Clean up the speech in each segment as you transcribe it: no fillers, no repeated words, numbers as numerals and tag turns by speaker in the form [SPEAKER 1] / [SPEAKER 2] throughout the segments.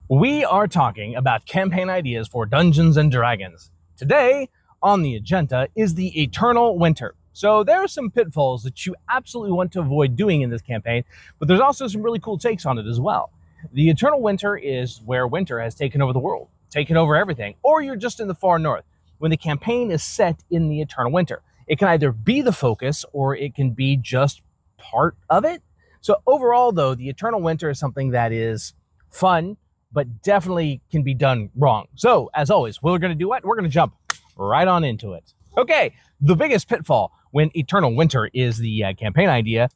[SPEAKER 1] We are talking about campaign ideas for Dungeons and Dragons. Today on the agenda is the Eternal Winter. So there are some pitfalls that you absolutely want to avoid doing in this campaign, but there's also some really cool takes on it as well. The Eternal Winter is where winter has taken over the world, taken over everything, or you're just in the far north when the campaign is set in the Eternal Winter. It can either be the focus or it can be just part of it. So overall, though, the Eternal Winter is something that is fun, but definitely can be done wrong. So, as always, we're going to do what? We're going to jump right on into it. Okay, the biggest pitfall when Eternal Winter is the campaign idea,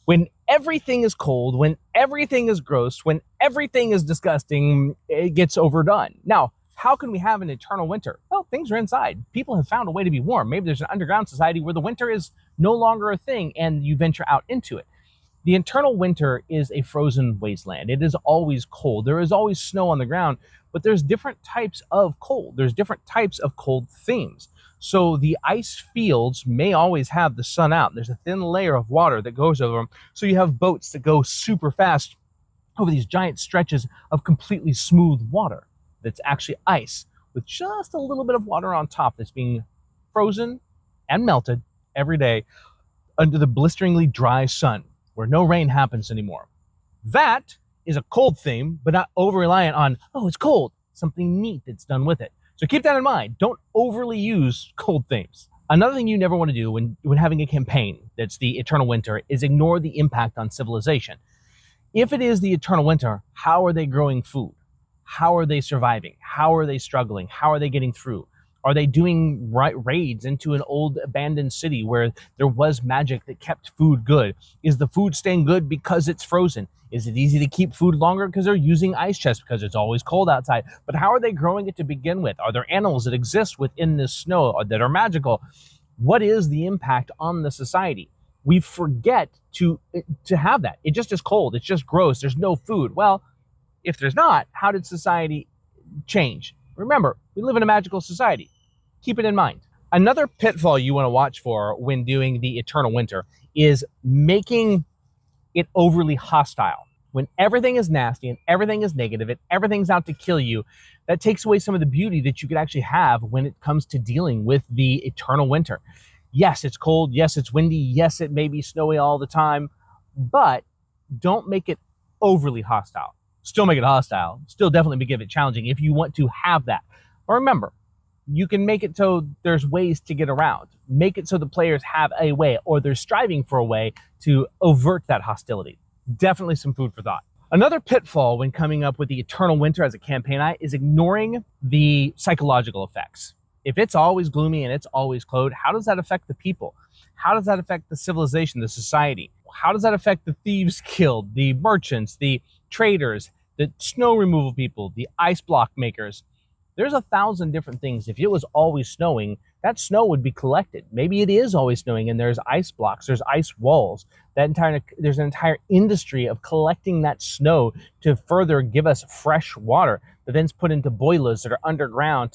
[SPEAKER 1] when everything is cold, when everything is gross, when everything is disgusting, it gets overdone. Now, how can we have an Eternal Winter? Well, things are inside. People have found a way to be warm. Maybe there's an underground society where the winter is no longer a thing and you venture out into it. The Eternal Winter is a frozen wasteland. It is always cold. There is always snow on the ground, but there's different types of cold. There's different types of cold themes. So the ice fields may always have the sun out. There's a thin layer of water that goes over them. So you have boats that go super fast over these giant stretches of completely smooth water that's actually ice with just a little bit of water on top that's being frozen and melted every day under the blisteringly dry sun, where no rain happens anymore. That is a cold theme, but not over-reliant on, oh, it's cold, something neat that's done with it. So keep that in mind. Don't overly use cold themes. Another thing you never want to do when having a campaign that's the Eternal Winter is ignore the impact on civilization. If it is the Eternal Winter, how are they growing food? How are they surviving? How are they struggling? How are they getting through? Are they doing raids into an old abandoned city where there was magic that kept food good? Is the food staying good because it's frozen? Is it easy to keep food longer because they're using ice chests because it's always cold outside? But how are they growing it to begin with? Are there animals that exist within this snow that are magical? What is the impact on the society? We forget to have that. It just is cold. It's just gross. There's no food. Well, if there's not, how did society change? Remember, we live in a magical society. Keep it in mind. Another pitfall you want to watch for when doing the Eternal Winter is making it overly hostile. When everything is nasty and everything is negative and everything's out to kill you, that takes away some of the beauty that you could actually have when it comes to dealing with the Eternal Winter. Yes, it's cold. Yes, it's windy. Yes, it may be snowy all the time, but don't make it overly hostile. Still make it hostile. Still definitely give it challenging if you want to have that. But remember, you can make it so there's ways to get around. Make it so the players have a way, or they're striving for a way to avert that hostility. Definitely some food for thought. Another pitfall when coming up with the Eternal Winter as a campaign is ignoring the psychological effects. If it's always gloomy and it's always cold, how does that affect the people? How does that affect the civilization, the society? How does that affect the thieves guild, the merchants, the traders, the snow removal people, the ice block makers? There's 1,000 different things. If it was always snowing, that snow would be collected. Maybe it is always snowing and there's ice blocks, there's ice walls. There's an entire industry of collecting that snow to further give us fresh water that then's put into boilers that are underground.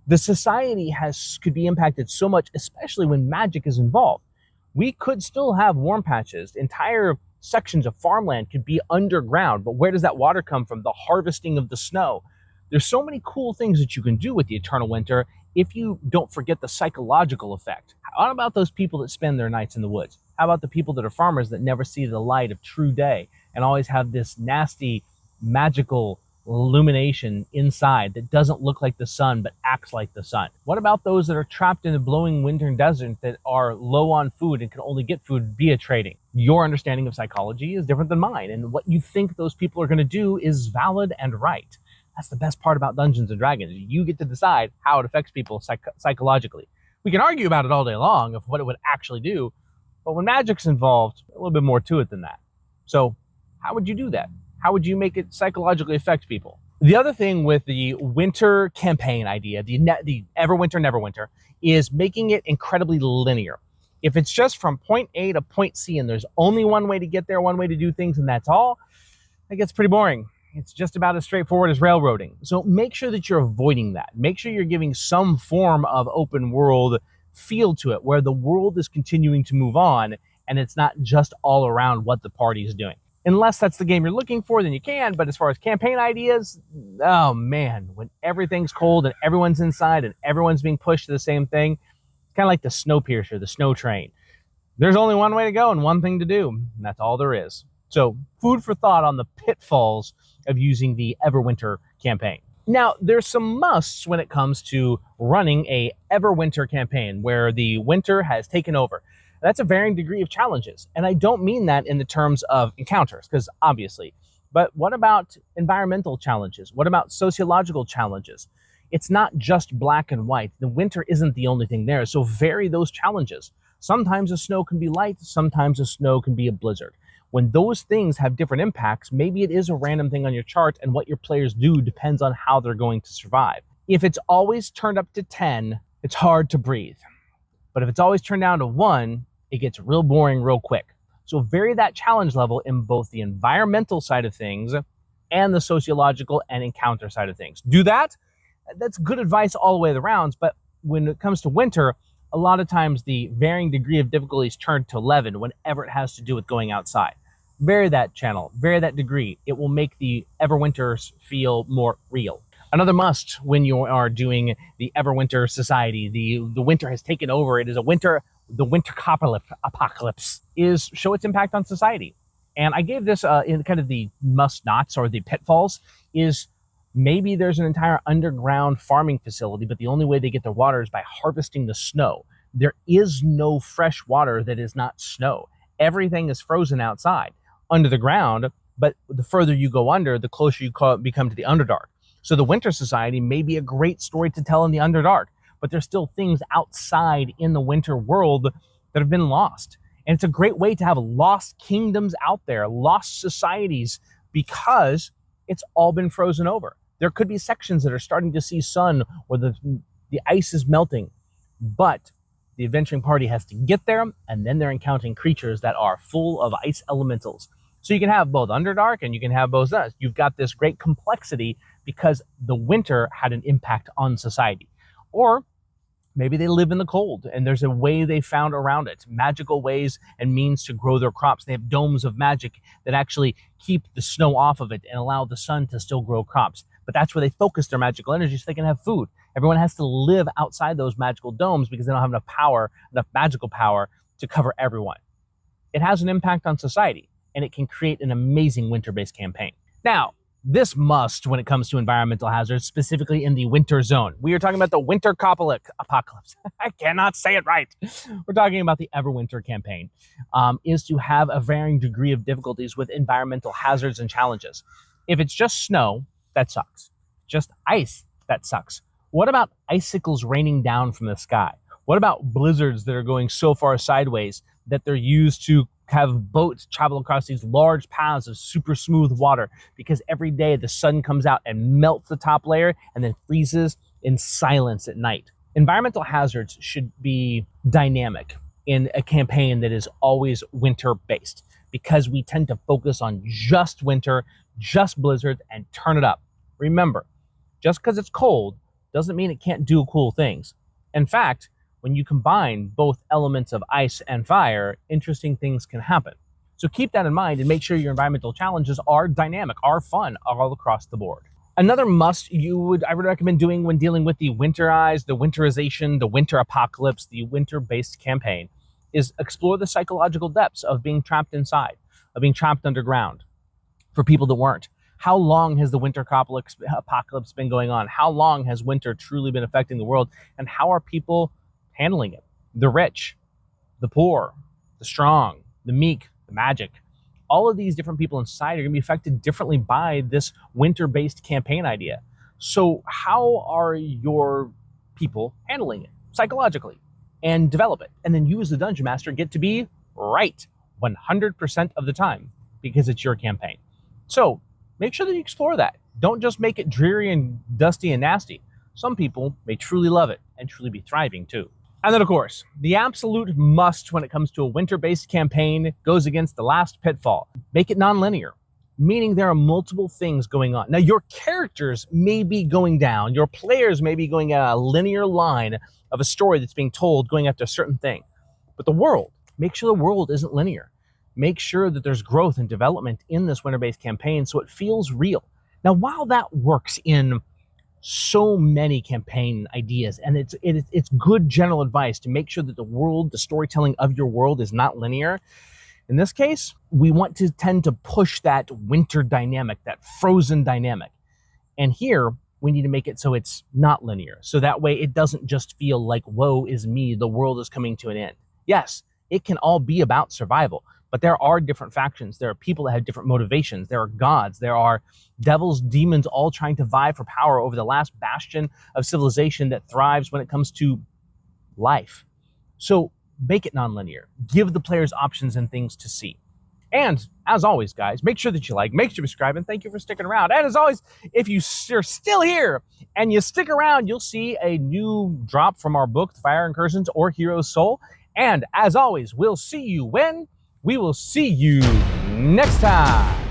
[SPEAKER 1] The society could be impacted so much, especially when magic is involved. We could still have warm patches. Entire sections of farmland could be underground, but where does that water come from? The harvesting of the snow. There's so many cool things that you can do with the Eternal Winter if you don't forget the psychological effect. How about those people that spend their nights in the woods? How about the people that are farmers that never see the light of true day and always have this nasty, magical illumination inside that doesn't look like the sun but acts like the sun? What about those that are trapped in a blowing winter desert that are low on food and can only get food via trading? Your understanding of psychology is different than mine, and what you think those people are going to do is valid and right. That's the best part about Dungeons and Dragons. You get to decide how it affects people psychologically. We can argue about it all day long of what it would actually do, but when magic's involved, a little bit more to it than that. So how would you do that? How would you make it psychologically affect people? The other thing with the winter campaign idea, the Everwinter, Neverwinter, is making it incredibly linear. If it's just from point A to point C and there's only one way to get there, one way to do things, and that's all, that gets pretty boring. It's just about as straightforward as railroading. So make sure that you're avoiding that. Make sure you're giving some form of open world feel to it, where the world is continuing to move on and it's not just all around what the party is doing. Unless that's the game you're looking for, then you can. But as far as campaign ideas, oh man, when everything's cold and everyone's inside and everyone's being pushed to the same thing, it's kind of like the Snowpiercer, the snow train. There's only one way to go and one thing to do, and that's all there is. So food for thought on the pitfalls of using the Everwinter campaign. Now, there's some musts when it comes to running a Everwinter campaign where the winter has taken over. That's a varying degree of challenges. And I don't mean that in the terms of encounters, because obviously, but what about environmental challenges? What about sociological challenges? It's not just black and white. The winter isn't the only thing there, so vary those challenges. Sometimes the snow can be light, sometimes the snow can be a blizzard. When those things have different impacts, maybe it is a random thing on your chart, and what your players do depends on how they're going to survive. If it's always turned up to 10, it's hard to breathe. But if it's always turned down to 1, it gets real boring real quick. So vary that challenge level in both the environmental side of things and the sociological and encounter side of things. Do that. That's good advice all the way around, but when it comes to winter, a lot of times the varying degree of difficulty is turned to 11 whenever it has to do with going outside. Vary that channel, vary that degree. It will make the Everwinters feel more real. Another must when you are doing the Everwinter Society, the winter has taken over, it is a winter, the winter apocalypse, is show its impact on society. And I gave this in kind of the must-nots or the pitfalls is maybe there's an entire underground farming facility, but the only way they get their water is by harvesting the snow. There is no fresh water that is not snow. Everything is frozen outside, under the ground, but the further you go under, the closer you become to the Underdark. So the Winter Society may be a great story to tell in the Underdark, but there's still things outside in the winter world that have been lost. And it's a great way to have lost kingdoms out there, lost societies, because it's all been frozen over. There could be sections that are starting to see sun or the ice is melting, but the adventuring party has to get there, and then they're encountering creatures that are full of ice elementals. So you can have both Underdark and you can have both us. You've got this great complexity because the winter had an impact on society. Or maybe they live in the cold and there's a way they found around it, magical ways and means to grow their crops. They have domes of magic that actually keep the snow off of it and allow the sun to still grow crops. But that's where they focus their magical energy so they can have food. Everyone has to live outside those magical domes because they don't have enough power, enough magical power to cover everyone. It has an impact on society, and it can create an amazing winter-based campaign. Now, this must when it comes to environmental hazards, specifically in the winter zone. We are talking about the winter apocalypse. I cannot say it right. We're talking about the Everwinter campaign, is to have a varying degree of difficulties with environmental hazards and challenges. If it's just snow, that sucks. Just ice, that sucks. What about icicles raining down from the sky? What about blizzards that are going so far sideways that they're used to have boats travel across these large paths of super smooth water because every day the sun comes out and melts the top layer and then freezes in silence at night? Environmental hazards should be dynamic in a campaign that is always winter-based because we tend to focus on just winter, just blizzards, and turn it up. Remember, just because it's cold doesn't mean it can't do cool things. In fact, when you combine both elements of ice and fire, interesting things can happen. So keep that in mind and make sure your environmental challenges are dynamic, are fun, all across the board. Another must I would recommend doing when dealing with the winterize, the winterization, the winter apocalypse, the winter-based campaign is explore the psychological depths of being trapped inside, of being trapped underground for people that weren't. How long has the winter apocalypse been going on? How long has winter truly been affecting the world? And how are people handling it? The rich, the poor, the strong, the meek, the magic. All of these different people in society are going to be affected differently by this winter-based campaign idea. So how are your people handling it psychologically? And develop it. And then you as the Dungeon Master get to be right 100% of the time because it's your campaign. So make sure that you explore that. Don't just make it dreary and dusty and nasty. Some people may truly love it and truly be thriving too. And then, of course, the absolute must when it comes to a winter-based campaign goes against the last pitfall. Make it non-linear, meaning there are multiple things going on. Now, your characters may be going down. Your players may be going a linear line of a story that's being told going after a certain thing. But the world, make sure the world isn't linear. make sure that there's growth and development in this winter-based campaign so it feels real. Now, while that works in so many campaign ideas, and it's good general advice to make sure that the storytelling of your world is not linear, in this case, we want to tend to push that winter dynamic, that frozen dynamic. And here, we need to make it so it's not linear. So that way it doesn't just feel like, woe is me, the world is coming to an end. Yes, it can all be about survival, but there are different factions. There are people that have different motivations. There are gods. There are devils, demons, all trying to vie for power over the last bastion of civilization that thrives when it comes to life. So make it nonlinear. Give the players options and things to see. And as always, guys, make sure that you like, make sure you subscribe, and thank you for sticking around. And as always, if you're still here and you stick around, you'll see a new drop from our book, Fire Incursions or Hero's Soul. And as always, we'll see you when we will see you next time.